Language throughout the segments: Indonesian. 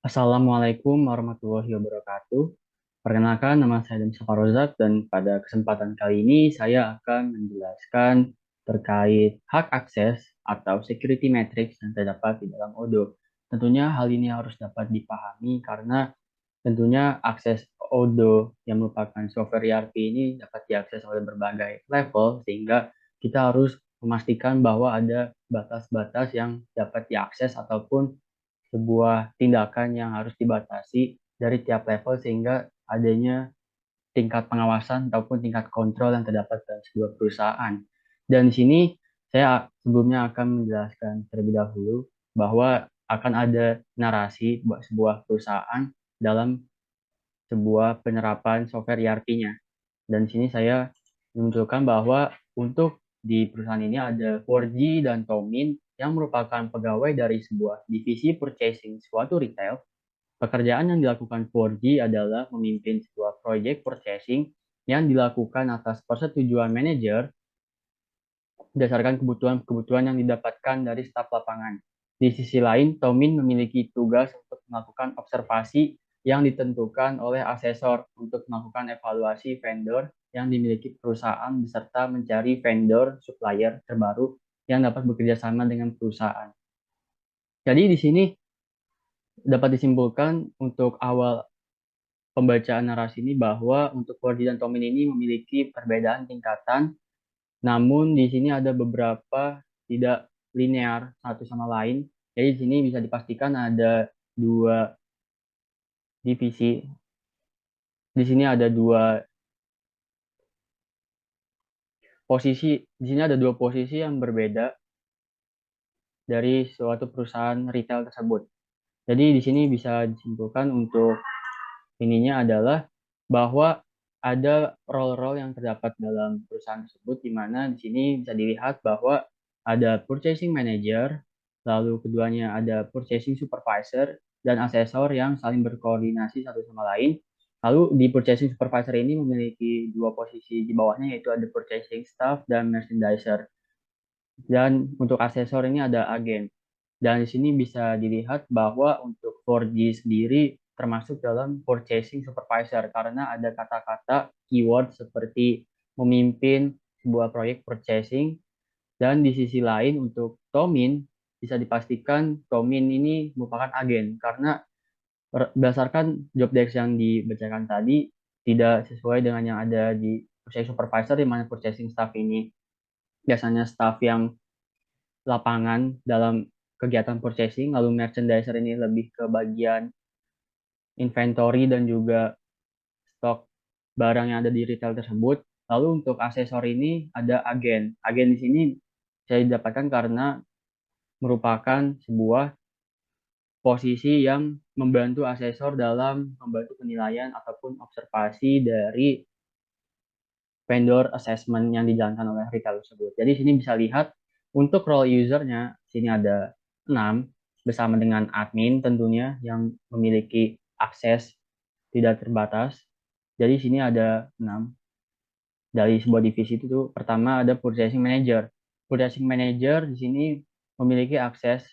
Assalamualaikum warahmatullahi wabarakatuh. Perkenalkan, nama saya Dem Safarozak dan pada kesempatan kali ini saya akan menjelaskan terkait hak akses atau security matrix yang terdapat di dalam Odoo. Tentunya hal ini harus dapat dipahami karena tentunya akses Odoo yang merupakan software ERP ini dapat diakses oleh berbagai level sehingga kita harus memastikan bahwa ada batas-batas yang dapat diakses ataupun sebuah tindakan yang harus dibatasi dari tiap level sehingga adanya tingkat pengawasan ataupun tingkat kontrol yang terdapat dalam sebuah perusahaan. Dan di sini saya sebelumnya akan menjelaskan terlebih dahulu bahwa akan ada narasi sebuah perusahaan dalam sebuah penerapan software ERP-nya. Dan di sini saya menunjukkan bahwa untuk di perusahaan ini ada 4G dan Tomin yang merupakan pegawai dari sebuah divisi purchasing suatu retail. Pekerjaan yang dilakukan 4G adalah memimpin sebuah proyek purchasing yang dilakukan atas persetujuan manajer berdasarkan kebutuhan-kebutuhan yang didapatkan dari staf lapangan. Di sisi lain, Tomin memiliki tugas untuk melakukan observasi yang ditentukan oleh asesor untuk melakukan evaluasi vendor yang dimiliki perusahaan beserta mencari vendor supplier terbaru yang dapat bekerja sama dengan perusahaan. Jadi di sini dapat disimpulkan untuk awal pembacaan narasi ini bahwa untuk Cordy dan Tomin ini memiliki perbedaan tingkatan, namun di sini ada beberapa tidak linear satu sama lain. Jadi di sini bisa dipastikan ada dua divisi. Di sini ada dua posisi. Di sini ada dua posisi yang berbeda dari suatu perusahaan retail tersebut. Jadi di sini bisa disimpulkan untuk ininya adalah bahwa ada role-role yang terdapat dalam perusahaan tersebut, di mana di sini bisa dilihat bahwa ada purchasing manager, lalu keduanya ada purchasing supervisor, dan asesor yang saling berkoordinasi satu sama lain. Lalu di purchasing supervisor ini memiliki dua posisi di bawahnya, yaitu ada purchasing staff dan merchandiser. Dan untuk asesor ini ada agen. Dan di sini bisa dilihat bahwa untuk 4G sendiri termasuk dalam purchasing supervisor karena ada kata-kata keyword seperti memimpin sebuah proyek purchasing. Dan di sisi lain untuk Tomin bisa dipastikan Tomin ini merupakan agen karena berdasarkan job desk yang dibacakan tadi tidak sesuai dengan yang ada di purchasing supervisor di mana purchasing staff ini biasanya staff yang lapangan dalam kegiatan purchasing, lalu merchandiser ini lebih ke bagian inventory dan juga stok barang yang ada di retail tersebut. Lalu untuk akesor ini ada agen. Agen di sini saya didapatkan karena merupakan sebuah posisi yang membantu asesor dalam membantu penilaian ataupun observasi dari vendor assessment yang dijalankan oleh retail tersebut. Jadi sini bisa lihat untuk role usernya, sini ada 6 bersama dengan admin tentunya yang memiliki akses tidak terbatas. Jadi sini ada 6 dari sebuah divisi itu tuh. Pertama ada purchasing manager. Purchasing manager di sini memiliki akses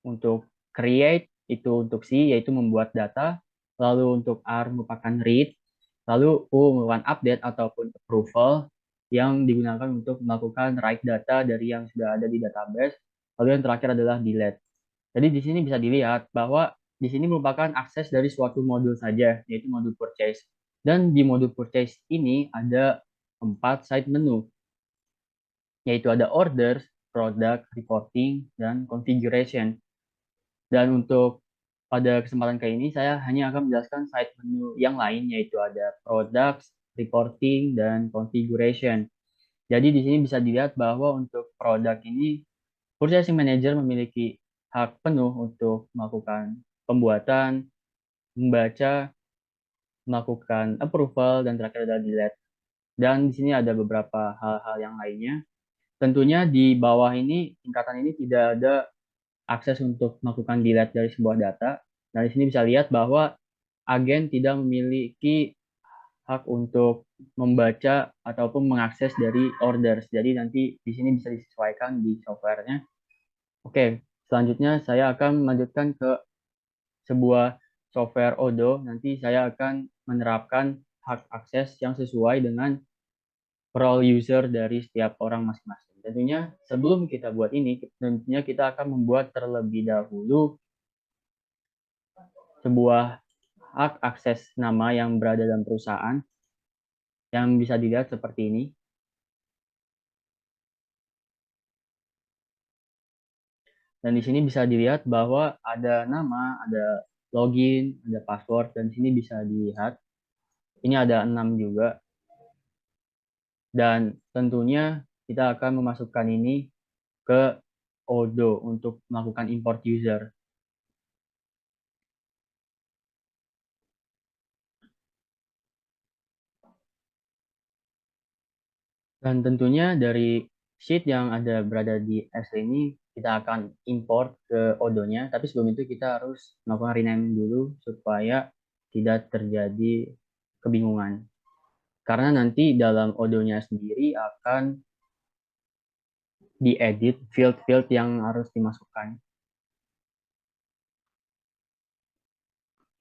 untuk create itu untuk C yaitu membuat data, lalu untuk R merupakan read, lalu U merupakan update ataupun approval yang digunakan untuk melakukan write data dari yang sudah ada di database, lalu yang terakhir adalah delete. Jadi di sini bisa dilihat bahwa di sini merupakan akses dari suatu modul saja, yaitu modul purchase. Dan di modul purchase ini ada 4 side menu, yaitu ada orders, product, reporting, dan configuration. Dan untuk pada kesempatan kali ini saya hanya akan menjelaskan side menu yang lain yaitu ada products, reporting, dan configuration. Jadi di sini bisa dilihat bahwa untuk produk ini purchasing manager memiliki hak penuh untuk melakukan pembuatan, membaca, melakukan approval, dan terakhir adalah delete. Dan di sini ada beberapa hal-hal yang lainnya. Tentunya di bawah ini, tingkatan ini tidak ada akses untuk melakukan delete dari sebuah data. Nah, di sini bisa lihat bahwa agen tidak memiliki hak untuk membaca ataupun mengakses dari orders. Jadi nanti di sini bisa disesuaikan di softwarenya. Oke, selanjutnya saya akan melanjutkan ke sebuah software Odoo, nanti saya akan menerapkan hak akses yang sesuai dengan role user dari setiap orang masing-masing. Tentunya sebelum kita buat ini, tentunya kita akan membuat terlebih dahulu sebuah hak akses nama yang berada dalam perusahaan yang bisa dilihat seperti ini. Dan di sini bisa dilihat bahwa ada nama, ada login, ada password, dan di sini bisa dilihat ini ada 6 juga. Dan tentunya kita akan memasukkan ini ke Odoo untuk melakukan import user. Dan tentunya dari sheet yang ada berada di Excel ini kita akan import ke Odoo-nya, tapi sebelum itu kita harus melakukan rename dulu supaya tidak terjadi kebingungan. Karena nanti dalam Odoo-nya sendiri akan diedit field-field yang harus dimasukkan.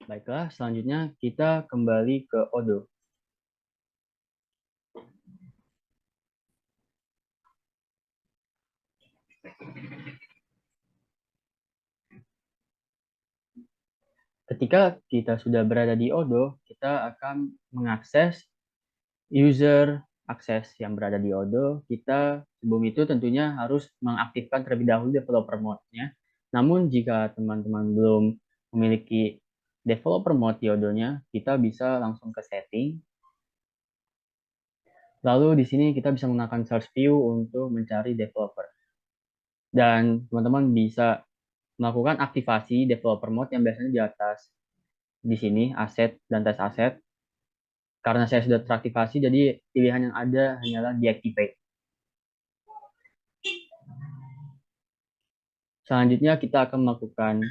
Baiklah, selanjutnya kita kembali ke Odoo. Ketika kita sudah berada di Odoo, kita akan mengakses user akses yang berada di Odoo. Kita sebelum itu tentunya harus mengaktifkan terlebih dahulu developer mode-nya. Namun jika teman-teman belum memiliki developer mode di Odoo-nya, kita bisa langsung ke setting. Lalu di sini kita bisa menggunakan search view untuk mencari developer. Dan teman-teman bisa melakukan aktivasi developer mode yang biasanya di atas di sini, aset dan tes aset. Karena saya sudah teraktivasi, jadi pilihan yang ada hanyalah deactivate. Selanjutnya kita akan melakukan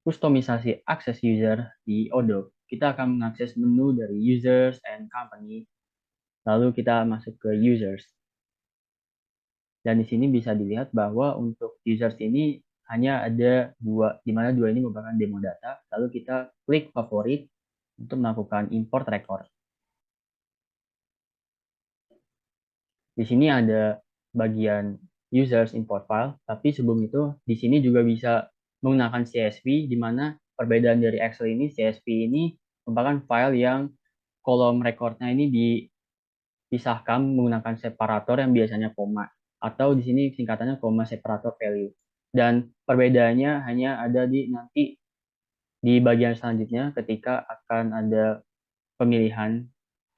kustomisasi akses user di Odoo. Kita akan mengakses menu dari users and company, lalu kita masuk ke users. Dan di sini bisa dilihat bahwa untuk users ini hanya ada dua, di mana dua ini merupakan demo data. Lalu kita klik favorit untuk melakukan import record. Di sini ada bagian users import file, tapi sebelum itu di sini juga bisa menggunakan CSV, di mana perbedaan dari Excel ini, CSV ini merupakan file yang kolom recordnya ini dipisahkan menggunakan separator yang biasanya koma, atau di sini singkatannya koma separator value. Dan perbedaannya hanya ada di nanti di bagian selanjutnya ketika akan ada pemilihan.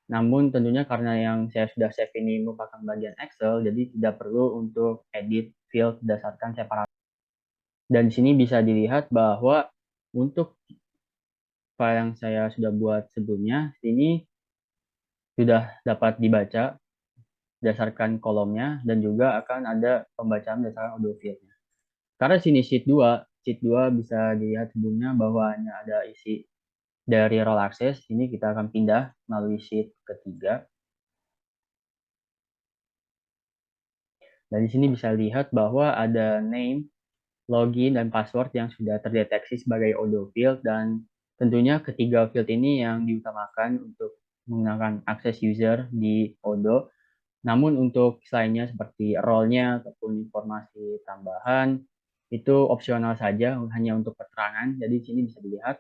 Namun tentunya karena yang saya sudah save ini merupakan bagian Excel, jadi tidak perlu untuk edit field berdasarkan separator. Dan di sini bisa dilihat bahwa untuk file yang saya sudah buat sebelumnya, ini sudah dapat dibaca berdasarkan kolomnya dan juga akan ada pembacaan berdasarkan audio fieldnya. Karena sini sheet 2 bisa dilihat sebelumnya bahwa hanya ada isi dari role access, ini kita akan pindah melalui sheet ketiga. Dan di sini bisa lihat bahwa ada name, login, dan password yang sudah terdeteksi sebagai Odoo field, dan tentunya ketiga field ini yang diutamakan untuk menggunakan akses user di Odoo. Namun untuk selainnya seperti role-nya ataupun informasi tambahan itu opsional saja, hanya untuk keterangan. Jadi di sini bisa dilihat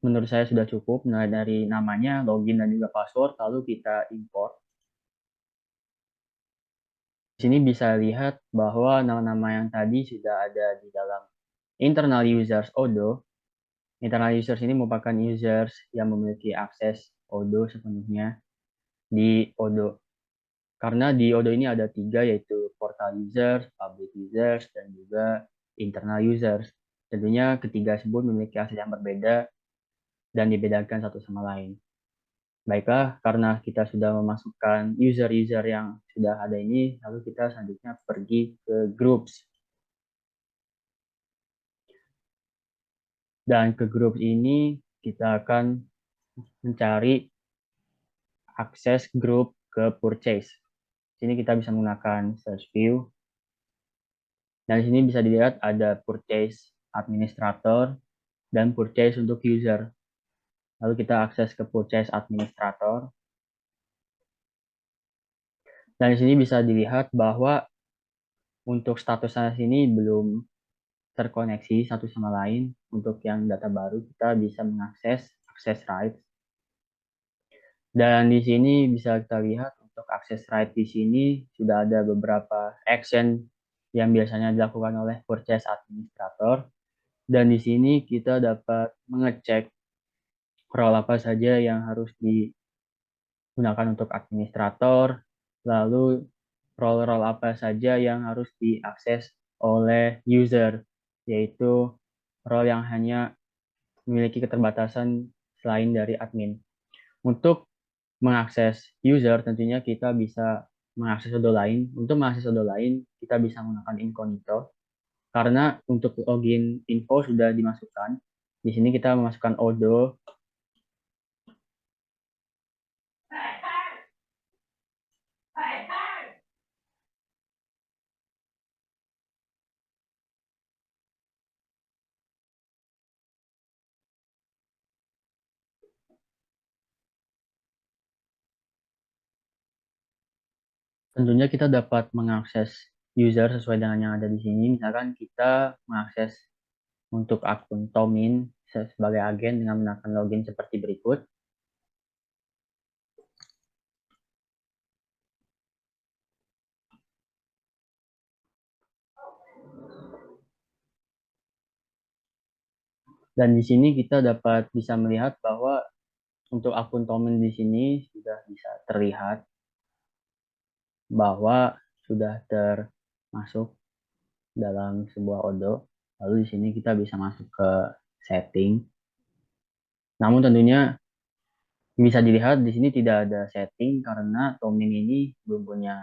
menurut saya sudah cukup dari namanya, login, dan juga password, lalu kita import. Di sini bisa lihat bahwa nama-nama yang tadi sudah ada di dalam internal users Odoo. Internal users ini merupakan users yang memiliki akses Odoo sepenuhnya di Odoo. Karena di Odoo ini ada 3, yaitu portal users, public users, dan juga internal users. Tentunya ketiga tersebut memiliki akses yang berbeda dan dibedakan satu sama lain. Baiklah, karena kita sudah memasukkan user-user yang sudah ada ini, lalu kita selanjutnya pergi ke groups. Dan ke group ini kita akan mencari akses grup ke purchase. Sini kita bisa menggunakan search view. Dan di sini bisa dilihat ada purchase administrator, dan purchase untuk user. Lalu kita akses ke purchase administrator. Dan di sini bisa dilihat bahwa untuk statusnya sini belum terkoneksi satu sama lain. Untuk yang data baru kita bisa mengakses access rights. Dan di sini bisa kita lihat untuk access right di sini sudah ada beberapa action yang biasanya dilakukan oleh purchase administrator. Dan di sini kita dapat mengecek role apa saja yang harus digunakan untuk administrator, lalu role-role apa saja yang harus diakses oleh user, yaitu role yang hanya memiliki keterbatasan selain dari admin. Untuk mengakses user, tentunya kita bisa mengakses odol lain. Untuk mengakses odol lain, kita bisa menggunakan incognito. Karena untuk login info sudah dimasukkan. Di sini kita memasukkan odol. Tentunya kita dapat mengakses user sesuai dengan yang ada di sini. Misalkan kita mengakses untuk akun Tomin sebagai agen dengan menggunakan login seperti berikut. Dan di sini kita dapat bisa melihat bahwa untuk akun Tomin di sini sudah bisa terlihat bahwa sudah termasuk dalam sebuah odo. Lalu di sini kita bisa masuk ke setting. Namun tentunya bisa dilihat di sini tidak ada setting karena Tomin ini belum punya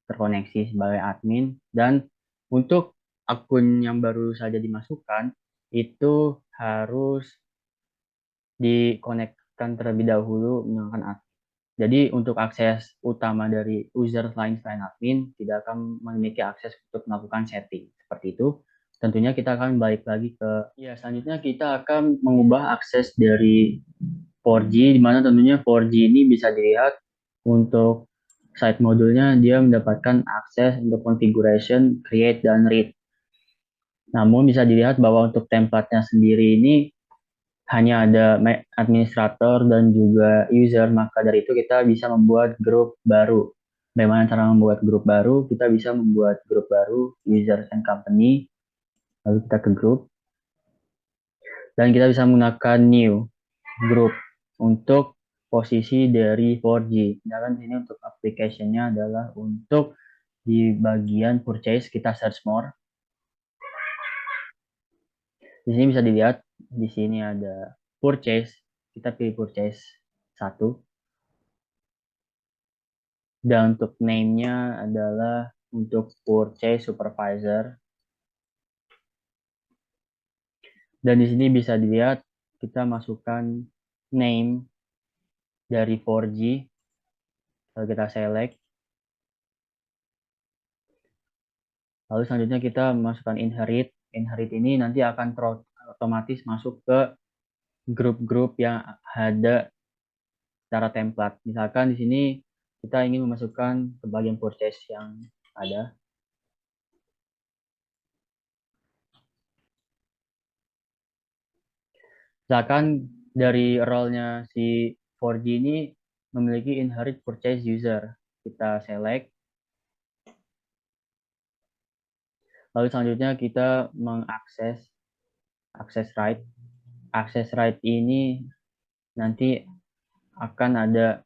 terkoneksi sebagai admin, dan untuk akun yang baru saja dimasukkan itu harus dikonekkan terlebih dahulu menggunakan admin. Jadi untuk akses utama dari user selain admin tidak akan memiliki akses untuk melakukan setting seperti itu. Tentunya kita akan balik lagi ke selanjutnya kita akan mengubah akses dari 4G, di mana tentunya 4G ini bisa dilihat untuk site modulnya dia mendapatkan akses untuk configuration, create, dan read. Namun bisa dilihat bahwa untuk template-nya sendiri ini hanya ada administrator dan juga user, maka dari itu kita bisa membuat grup baru. Bagaimana cara membuat grup baru? Kita bisa membuat grup baru, user and company, lalu kita ke grup, dan kita bisa menggunakan new group untuk posisi dari 4G. Dan ini untuk application-nya adalah untuk di bagian purchase kita search more. Di sini bisa dilihat di sini ada purchase, kita pilih purchase 1. Dan untuk name-nya adalah untuk purchase supervisor. Dan di sini bisa dilihat kita masukkan name dari 4G. Lalu kita select. Lalu selanjutnya kita masukkan inherit. Inherit ini nanti akan otomatis masuk ke grup-grup yang ada secara template. Misalkan di sini kita ingin memasukkan ke bagian purchase yang ada. Misalkan dari role-nya si 4G ini memiliki inherit purchase user. Kita select. Lalu selanjutnya kita mengakses access right. Access right ini nanti akan ada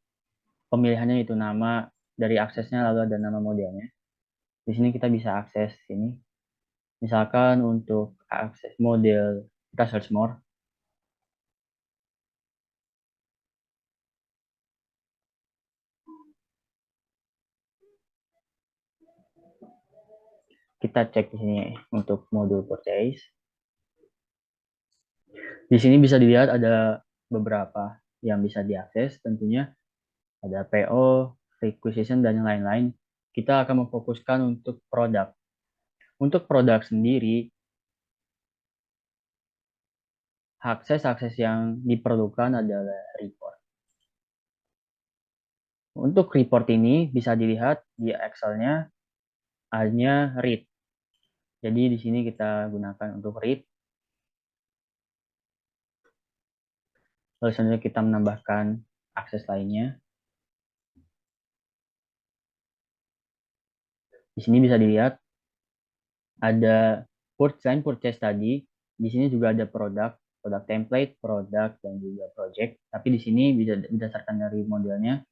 pemilihannya, itu nama dari aksesnya, lalu ada nama modelnya. Di sini kita bisa akses sini. Misalkan untuk akses model kita search more. Kita cek di sini untuk modul purchase. Di sini bisa dilihat ada beberapa yang bisa diakses, tentunya ada PO, requisition, dan yang lain-lain. Kita akan memfokuskan untuk produk. Untuk produk sendiri, akses yang diperlukan adalah report. Untuk report ini bisa dilihat di Excel-nya hanya read. Jadi di sini kita gunakan untuk read. Lalu selanjutnya kita menambahkan akses lainnya. Di sini bisa dilihat ada selain purchase tadi, di sini juga ada produk template, produk, dan juga project. Tapi di sini bisa berdasarkan dari modelnya,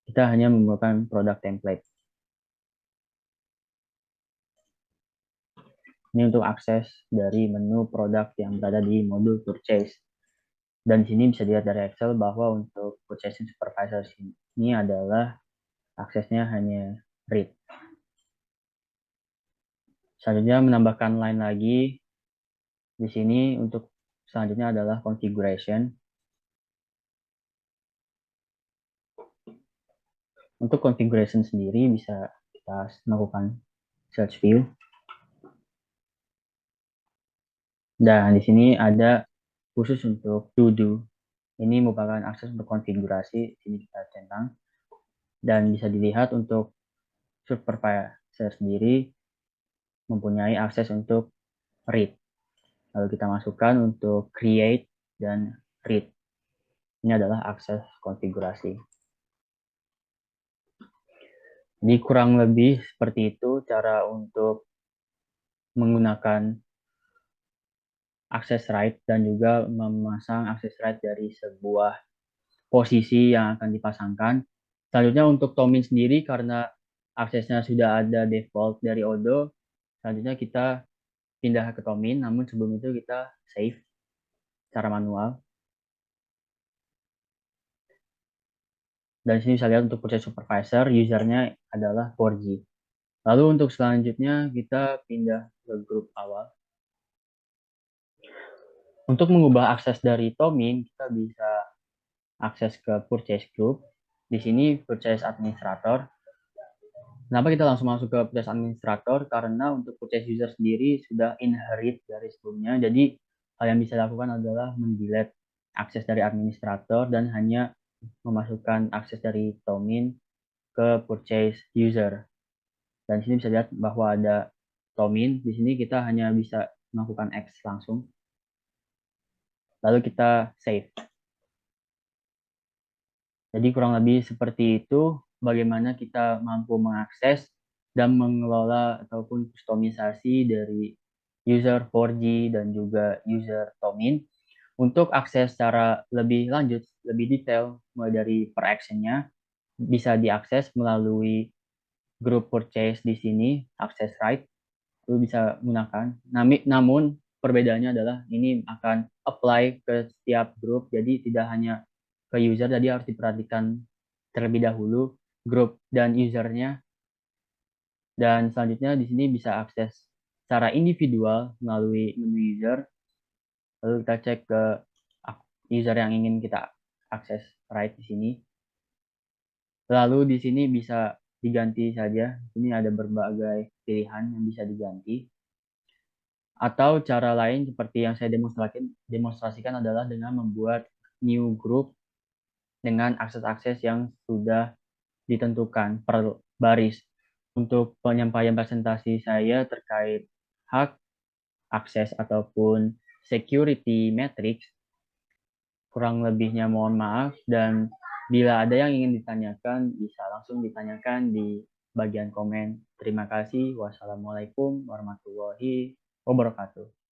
kita hanya menggunakan produk template. Ini untuk akses dari menu produk yang berada di modul purchase. Dan di sini bisa dilihat dari Excel bahwa untuk purchasing supervisor ini adalah aksesnya hanya read. Selanjutnya menambahkan line lagi. Di sini untuk selanjutnya adalah configuration. Untuk configuration sendiri bisa kita melakukan search view. Dan di sini ada khusus untuk to do. Ini merupakan akses untuk konfigurasi. Sini kita centang. Dan bisa dilihat untuk supervisor sendiri mempunyai akses untuk read. Lalu kita masukkan untuk create dan read. Ini adalah akses konfigurasi. Jadi kurang lebih seperti itu cara untuk menggunakan akses write dan juga memasang akses write dari sebuah posisi yang akan dipasangkan. Selanjutnya untuk Tomin sendiri karena aksesnya sudah ada default dari Odoo, selanjutnya kita pindah ke Tomin, namun sebelum itu kita save secara manual. Dan sini bisa lihat untuk proses supervisor, usernya adalah 4G. Lalu untuk selanjutnya kita pindah ke grup awal. Untuk mengubah akses dari Tomin, kita bisa akses ke purchase group. Di sini purchase administrator. Kenapa kita langsung masuk ke purchase administrator? Karena untuk purchase user sendiri sudah inherit dari sebelumnya. Jadi hal yang bisa dilakukan adalah mendelete akses dari administrator dan hanya memasukkan akses dari Tomin ke purchase user. Dan di sini bisa lihat bahwa ada Tomin. Di sini kita hanya bisa melakukan X langsung. Lalu kita save. Jadi kurang lebih seperti itu bagaimana kita mampu mengakses dan mengelola ataupun kustomisasi dari user 4G dan juga user Tomin. Untuk akses secara lebih lanjut, lebih detail, mulai dari per actionnya, bisa diakses melalui grup purchase di sini, akses right, lu bisa gunakan. Namun perbedaannya adalah ini akan apply ke setiap grup, jadi tidak hanya ke user, jadi harus diperhatikan terlebih dahulu grup dan usernya. Dan selanjutnya di sini bisa akses secara individual melalui menu user. Lalu kita cek ke user yang ingin kita akses right di sini. Lalu di sini bisa diganti saja. Ini ada berbagai pilihan yang bisa diganti. Atau cara lain seperti yang saya demonstrasikan adalah dengan membuat new group dengan akses-akses yang sudah ditentukan per baris. Untuk penyampaian presentasi saya terkait hak, akses, ataupun security matrix, kurang lebihnya mohon maaf, dan bila ada yang ingin ditanyakan, bisa langsung ditanyakan di bagian komen. Terima kasih. Wassalamualaikum warahmatullahi wabarakatuh.